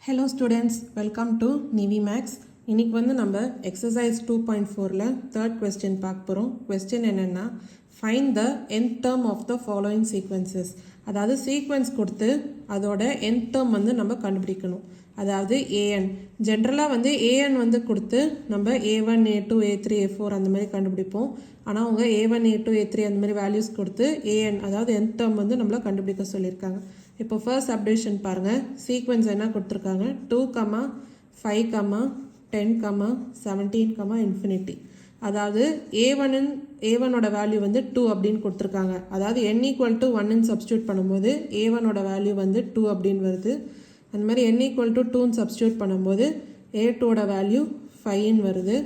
Hello students, welcome to Nivi Max. இன்னைக்கு வந்து நம்ம exercise 2.4ல third question பார்க்க போகிறோம். question என்னன்னா find the nth term of the following sequences. அதாவது sequence கொடுத்து அதோட nth term வந்து நம்ம கண்டுபிடிக்கணும். அதாவது an. ஜென்ரலாக வந்து an வந்து கொடுத்து நம்ம a1, a2, a3, a4 அந்த மாதிரி கண்டுபிடிப்போம். ஆனால் அவங்க a1, a2, a3 அந்த மாதிரி வேல்யூஸ் கொடுத்து an அதாவது nth term வந்து நம்மளை கண்டுபிடிக்க சொல்லியிருக்காங்க. இப்போ ஃபர்ஸ்ட் சப்டிவிஷன் பாருங்கள். சீக்வன்ஸ் என்ன கொடுத்துருக்காங்க 2, 5, 10, 17, இன்ஃபினிட்டி. அதாவது ஏவனோட வேல்யூ வந்து 2 அப்படின்னு கொடுத்துருக்காங்க. அதாவது n = 1ன்னு சப்ஸ்டியூட் பண்ணும்போது ஏவனோட வேல்யூ வந்து 2 அப்படின்னு வருது. அந்த மாதிரி n = 2ன்னு சப்ஸ்டியூட் பண்ணும்போது a2ஓட வேல்யூ 5ன்னு வருது.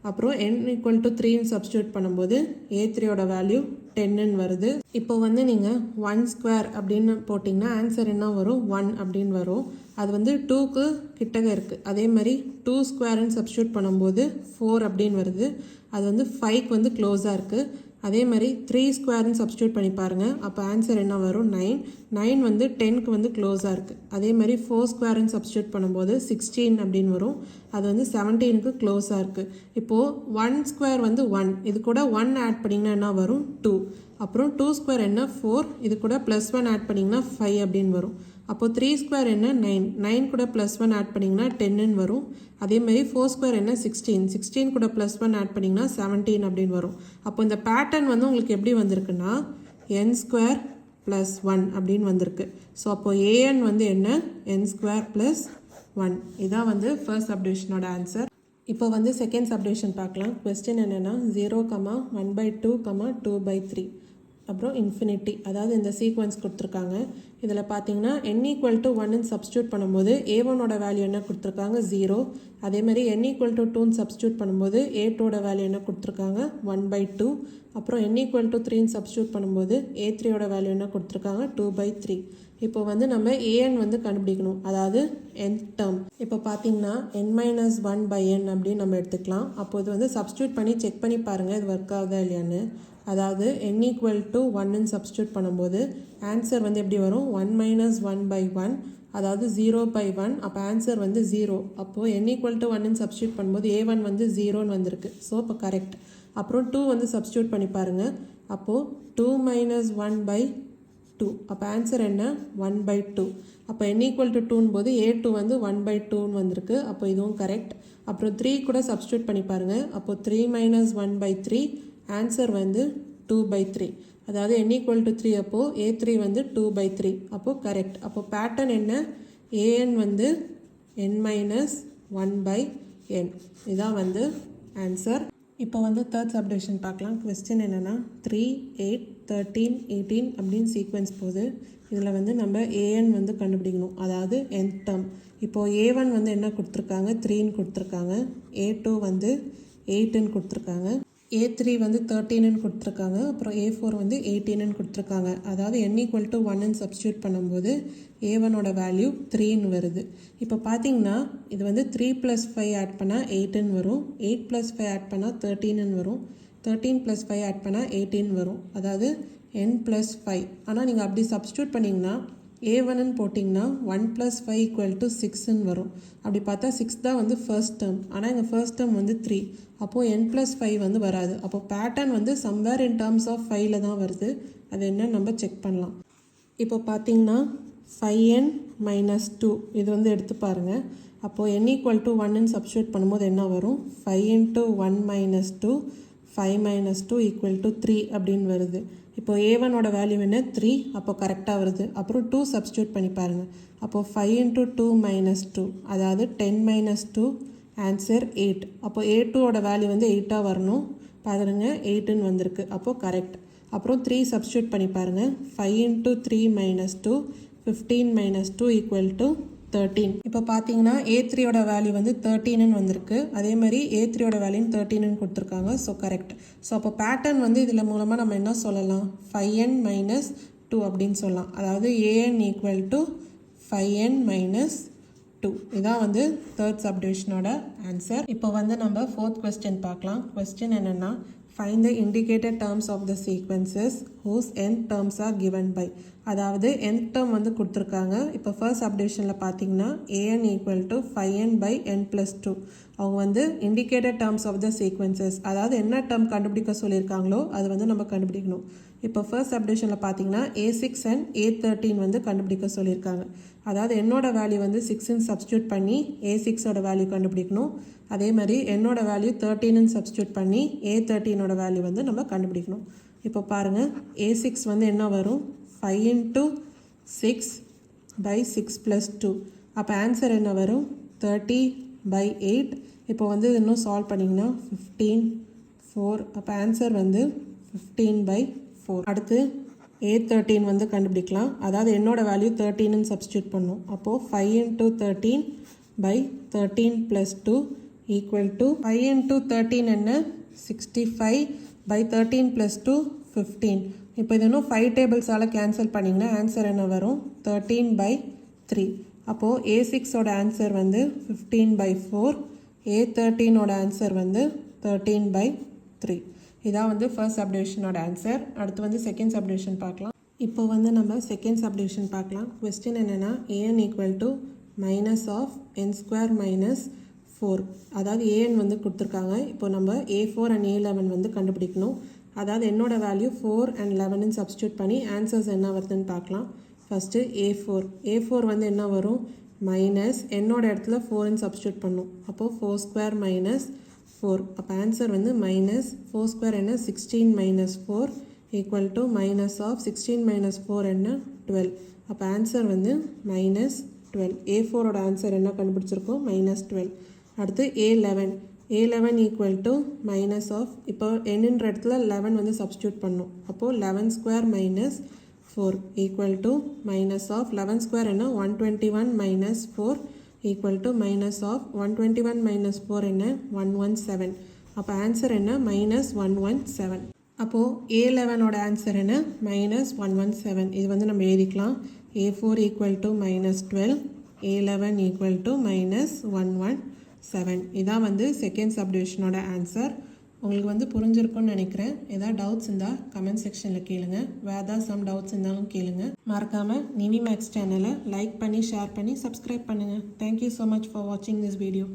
அப்புறம் n = 3ன்னு சப்ஸ்டியூட் பண்ணும்போது a3ஓட வேல்யூ 10ன்னு வருது. இப்போ வந்து நீங்கள் 1² அப்படின்னு போட்டிங்கன்னா ஆன்சர் என்ன வரும் 1 அப்படின்னு வரும். அது வந்து 2க்கு கிட்டக இருக்குது. அதே மாதிரி 2² சப்ஸ்டியூட் பண்ணும்போது 4 அப்படின்னு வருது. அது வந்து 5க்கு வந்து க்ளோஸாக இருக்குது. அதே மாதிரி 3² சப்ஸ்டியூட் பண்ணி பாருங்கள். அப்போ ஆன்சர் என்ன வரும் 9. 9 வந்து 10க்கு வந்து க்ளோஸாக இருக்குது. அதே மாதிரி 4² சப்ஸ்டியூட் பண்ணும்போது 16 அப்படின்னு வரும். அது வந்து 17க்கு க்ளோஸாக இருக்குது. இப்போது 1² வந்து 1, இது கூட 1 ஆட் பண்ணிங்கன்னா என்ன வரும் 2. அப்புறம் 2² என்ன 4, இது கூட +1 ஆட் பண்ணிங்கன்னா 5 அப்படின்னு வரும். அப்போது 3² என்ன 9, 9 கூட +1 ஆட் பண்ணிங்கன்னா 10ன்னு வரும். அதேமாதிரி 4² என்ன 16, 16 கூட +1 ஆட் பண்ணிங்கன்னா 17 அப்படின்னு வரும். அப்போ இந்த பேட்டர்ன் வந்து உங்களுக்கு எப்படி வந்திருக்குன்னா n² + 1 அப்படின்னு வந்திருக்கு. ஸோ அப்போது an வந்து என்ன n² + 1. இதான் வந்து ஃபர்ஸ்ட் சப்டிவிஷனோட ஆன்சர். இப்போ வந்து செகண்ட் சப்டிவிஷன் பார்க்கலாம். கொஸ்டின் என்னென்னா 0, 1/2, 2/3 அப்புறம் இன்ஃபினிட்டி. அதாவது இந்த சீக்வன்ஸ் கொடுத்துருக்காங்க. இதில் பார்த்தீங்கன்னா n = 1ன்னு சப்ஸ்டியூட் பண்ணும்போது a1ஓட வேல்யூ என்ன கொடுத்துருக்காங்க 0. அதேமாதிரி n = 2ன்னு சப்ஸ்டியூட் பண்ணும்போது a2ஓட வேல்யூ என்ன கொடுத்துருக்காங்க 1/2. அப்புறம் n = 3ன்னு சப்ஸ்டியூட் பண்ணும்போது a3ஓட வேல்யூ என்ன கொடுத்துருக்காங்க 2/3. இப்போ வந்து நம்ம an வந்து கண்டுபிடிக்கணும், அதாவது nth டேர்ம். இப்போ பார்த்தீங்கன்னா n-1/n அப்படின்னு நம்ம எடுத்துக்கலாம். அப்போ இது வந்து சப்ஸ்டியூட் பண்ணி செக் பண்ணி பாருங்கள் இது ஒர்க் ஆகுதா இல்லையான்னு. அதாவது n = 1ன்னு சப்ஸ்டியூட் பண்ணும்போது ஆன்சர் வந்து எப்படி வரும் 1 - 1/1, அதாவது 0/1. அப்போ ஆன்சர் வந்து 0. அப்போது n = 1ன்னு சப்ஸ்டியூட் பண்ணும்போது a1 வந்து 0ன்னு வந்திருக்கு. ஸோ இப்போ கரெக்ட். அப்புறம் 2 வந்து சப்ஸ்டியூட் பண்ணி பாருங்கள். அப்போது 2 - 1/2. அப்போ ஆன்சர் என்ன 1/2. அப்போ n = 2ன்னு போது a2 வந்து 1/2ன்னு வந்திருக்கு. அப்போ இதுவும் கரெக்ட். அப்புறம் 3 கூட சப்ஸ்டியூட் பண்ணி பாருங்கள். அப்போது 3 - 1/3, ஆன்சர் வந்து 2/3. அதாவது n = 3 அப்போது a3 வந்து 2/3. அப்போது கரெக்ட். அப்போது பேட்டர்ன் என்ன an வந்து n-1/n. இதான் வந்து ஆன்சர். இப்போ வந்து தேர்ட் சப்டிவிஷன் பார்க்கலாம். கொஸ்டின் என்னென்னா 3, 8, 13, 18 அப்படின்னு சீக்வன்ஸ் போகுது. இதில் வந்து நம்ம an வந்து கண்டுபிடிக்கணும், அதாவது nth டேர்ம். இப்போது a1 வந்து என்ன கொடுத்துருக்காங்க 3ன்னு கொடுத்துருக்காங்க. a2 வந்து 8ன்னு கொடுத்துருக்காங்க. a3 வந்து 13ன்னு கொடுத்துருக்காங்க. அப்புறம் a4 வந்து 18ன்னு கொடுத்துருக்காங்க. அதாவது n = 1ன்னு சப்ஸ்டியூட் பண்ணும்போது a1ஓட வேல்யூ 3ன்னு வருது. இப்போ பார்த்தீங்கன்னா இது வந்து 3 + 5 ஆட் பண்ணால் 8ன்னு வரும். 8 + 5 ஆட் பண்ணால் 13ன்னு வரும். 13 + 5 ஆட் பண்ணால் 18 வரும். அதாவது n + 5. ஆனால் நீங்கள் அப்படி சப்ஸ்டியூட் பண்ணிங்கன்னா a1ன்னு போட்டிங்கன்னா 1 + 5 = 6ன்னு வரும். அப்படி பார்த்தா 6 தான் வந்து ஃபர்ஸ்ட் டேர்ம். ஆனால் இங்கே ஃபர்ஸ்ட் டேர்ம் வந்து 3. அப்போது n + 5 வந்து வராது. அப்போது பேட்டர்ன் வந்து சம்வேர் இன் டேர்ம்ஸ் ஆஃப் 5ல் தான் வருது. அது என்ன நம்ம செக் பண்ணலாம். இப்போ பார்த்தீங்கன்னா 5n - 2 இது வந்து எடுத்து பாருங்கள். அப்போது n = 1ன்னு சப்ஸ்டியூட் பண்ணும்போது என்ன வரும் 5 × 1 - 2, 5 - 2 = 3 அப்படின்னு வருது. இப்போ a1ஓட வேல்யூ என்ன 3. அப்போ கரெக்டாக வருது. அப்புறம் 2 சப்ஸ்டியூட் பண்ணி பாருங்கள். அப்போது 5 × 2 - 2, அதாவது 10 - 2, ஆன்சர் 8. அப்போ a2ஓட வேல்யூ வந்து 8ஆக வரணும். பாருங்க 8ன்னு வந்திருக்கு. அப்போது கரெக்ட். அப்புறம் 3 சப்ஸ்டியூட் பண்ணி பாருங்கள். 5 × 3 - 2, 15 - 2 = 13. இப்போ பார்த்தீங்கன்னா a3ஓட வேல்யூ வந்து 13ன்னு வந்திருக்கு. அதே மாதிரி a3ஓட வேல்யூ 13ன்னு கொடுத்துருக்காங்க. So correct. ஸோ அப்போ பேட்டர்ன் வந்து இதில் மூலமாக நம்ம என்ன சொல்லலாம் 5n - 2 அப்படின்னு சொல்லலாம். அதாவது an = 5n - 2. இதான் வந்து தேர்ட் சப்டிவிஷனோட ஆன்சர். இப்போ வந்து நம்ம ஃபோர்த் கொஸ்டின் பார்க்கலாம். கொஸ்டின் என்னென்னா find the indicated terms of the sequences whose nth terms are given by. அதாவது nth term வந்து கொடுத்துருக்காங்க. இப்போ ஃபர்ஸ்ட் சப்டிவிஷனில் பார்த்தீங்கன்னா an equal to 5n by n plus 2. அவங்க வந்து indicated terms of the sequences, அதாவது என்ன டேர்ம் கண்டுபிடிக்க சொல்லியிருக்காங்களோ அது வந்து நம்ம கண்டுபிடிக்கணும். இப்போ ஃபர்ஸ்ட் சப்டிவிஷனில் பார்த்தீங்கன்னா a6 and a13 வந்து கண்டுபிடிக்க சொல்லியிருக்காங்க. அதாவது என்னோட வேல்யூ வந்து 6ன்னு சப்ஸ்டியூட் பண்ணி a6ஓட வேல்யூ கண்டுபிடிக்கணும். அதே மாதிரி என்னோட வேல்யூ 13ன்னு சப்ஸ்டியூட் பண்ணி a13ஓட வேல்யூ வந்து நம்ம கண்டுபிடிக்கணும். இப்போ பாருங்கள், a6 வந்து என்ன வரும், 5 into 6 by 6 plus 2. அப்போ ஆன்சர் என்ன வரும், 30 by 8. இப்போ வந்து இன்னும் சால்வ் பண்ணிங்கன்னா 15 4. அப்போ ஆன்சர் வந்து 15 by 4. அடுத்து a13 வந்து கண்டுபிடிக்கலாம். அதாவது என்னோட வேல்யூ 13ன்னு சப்ஸ்டியூட் பண்ணும். அப்போது 5 into 13 by 13 plus 2 equal to 5 into 13 என்ன, 65 by 13 plus 2 15. இப்போ இது இன்னும் 5 டேபிள்ஸால் கேன்சல் பண்ணிங்கன்னா ஆன்சர் என்ன வரும், 13 by 3. அப்போது a6ஓட ஆன்சர் வந்து 15 by 4, a13ஓட ஆன்சர் வந்து 13 by 3. இதான் வந்து ஃபர்ஸ்ட் சப்டிவிஷனோட ஆன்சர். அடுத்து வந்து செகண்ட் சப்டிவிஷன் பார்க்கலாம். இப்போ வந்து நம்ம செகண்ட் சப்டிவிஷன் பார்க்கலாம். கொஸ்டின் என்னென்னா an equal to minus of n square minus 4. அதாவது an வந்து கொடுத்துருக்காங்க. இப்போ நம்ம a4 and a11 வந்து கண்டுபிடிக்கணும். அதாவது என்னோட வேல்யூ 4 and 11ன்னு சப்ஸ்டியூட் பண்ணி ஆன்சர்ஸ் என்ன வருதுன்னு பார்க்கலாம். ஃபஸ்ட்டு a4 வந்து என்ன வரும், மைனஸ் என்னோட இடத்துல 4ன்னு சப்ஸ்டியூட் பண்ணும். அப்போது 4 ஸ்கொயர் மைனஸ் 4. அப்போ ஆன்சர் வந்து மைனஸ் 4 ஸ்கொயர் என்ன, 16 minus 4 equal to minus of 16 minus 4 என்ன, 12. அப்போ ஆன்சர் வந்து மைனஸ் 12. a4ஓட ஆன்சர் என்ன கண்டுபிடிச்சிருக்கோம், மைனஸ் 12. அடுத்து a11 equal to minus of, இப்போ என்னன்ற இடத்துல 11 வந்து சப்ஸ்டியூட் பண்ணும். அப்போது 11 square minus 4 equal to minus of 11 square என்ன, 121 minus 4 equal to minus of 121 minus 4 என்ன, 117. அப்போ ஆன்சர் என்ன, மைனஸ் 117. அப்போது a11ஓட ஆன்சர் என்ன, மைனஸ் 117. இது வந்து நம்ம எழுதிக்கலாம். a4 equal to minus 12, a11 equal to minus 117. இதான் வந்து செகண்ட் சப்டிவிஷனோட ஆன்சர். உங்களுக்கு வந்து புரிஞ்சிருக்கும்னு நினைக்கிறேன். ஏதாவது டவுட்ஸ் இருந்தால் கமெண்ட் செக்ஷனில் கேளுங்க. வேறு ஏதாவது சம் டவுட்ஸ் இருந்தாலும் கேளுங்க. மறக்காமல் நிவி மேக்ஸ் சேனலை லைக் பண்ணி ஷேர் பண்ணி சப்ஸ்கிரைப் பண்ணுங்கள். தேங்க்யூ ஸோ மச் ஃபார் வாட்சிங் திஸ் வீடியோ.